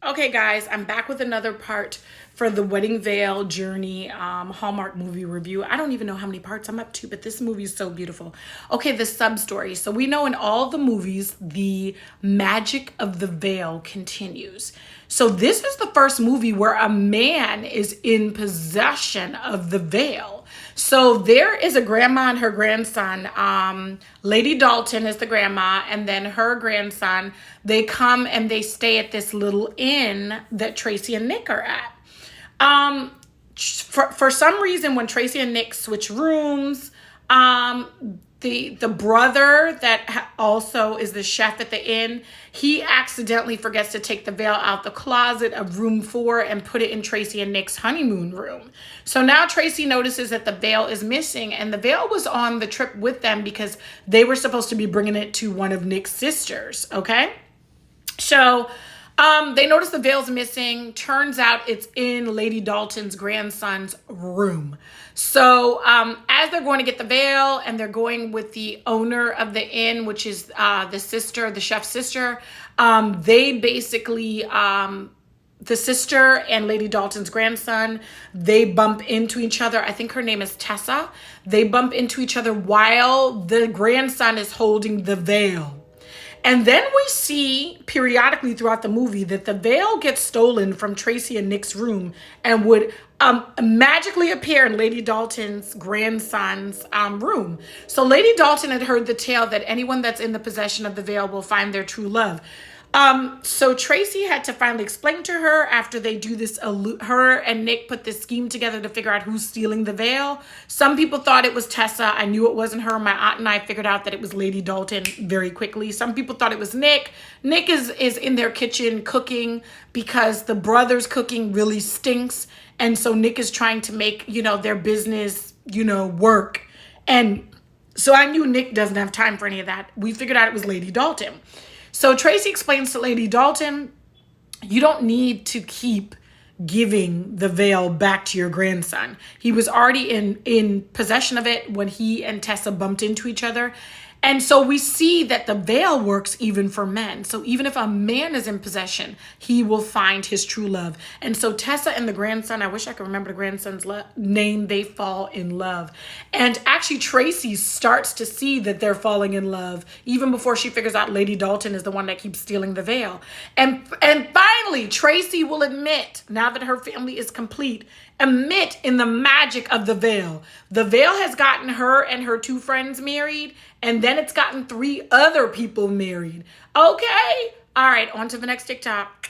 Okay, guys, I'm back with another part for the Wedding Veil Journey Hallmark movie review. I don't even know how many parts I'm up to, but this movie is so beautiful. Okay, the sub story. So we know in all the movies, the magic of the veil continues. So this is the first movie where a man is in possession of the veil. So there is a grandma and her grandson. Lady Dalton is the grandma, and then her grandson. They come and they stay at this little inn that Tracy and Nick are at. For some reason, when Tracy and Nick switch rooms, the brother that also is the chef at the inn, he accidentally forgets to take the veil out the closet of room 4 and put it in Tracy and Nick's honeymoon room. So now Tracy notices that the veil is missing, and the veil was on the trip with them because they were supposed to be bringing it to one of Nick's sisters. Okay, so they notice the veil's missing. Turns out it's in Lady Dalton's grandson's room. So as they're going to get the veil and they're going with the owner of the inn, which is the sister, the chef's sister, they basically, the sister and Lady Dalton's grandson, they bump into each other. I think her name is Tessa. They bump into each other while the grandson is holding the veil. And then we see periodically throughout the movie that the veil gets stolen from Tracy and Nick's room and would magically appear in Lady Dalton's grandson's room. So Lady Dalton had heard the tale that anyone that's in the possession of the veil will find their true love. So Tracy had to finally explain to her after they do this, her and Nick put this scheme together to figure out who's stealing the veil. Some people thought it was Tessa. I knew it wasn't her. My aunt and I figured out that it was Lady Dalton very quickly. Some people thought it was Nick. Nick is in their kitchen cooking because the brother's cooking really stinks. And so Nick is trying to make, their business, work. And so I knew Nick doesn't have time for any of that. We figured out it was Lady Dalton. So Tracy explains to Lady Dalton, you don't need to keep giving the veil back to your grandson. He was already in possession of it when he and Tessa bumped into each other. And so we see that the veil works even for men. So even if a man is in possession, he will find his true love. And so Tessa and the grandson, I wish I could remember the grandson's name, they fall in love. And actually Tracy starts to see that they're falling in love even before she figures out Lady Dalton is the one that keeps stealing the veil. And finally, Tracy will admit, now that her family is complete, admit in the magic of the veil. The veil has gotten her and her 2 friends married, and then it's gotten 3 other people married. Okay. All right. On to the next TikTok.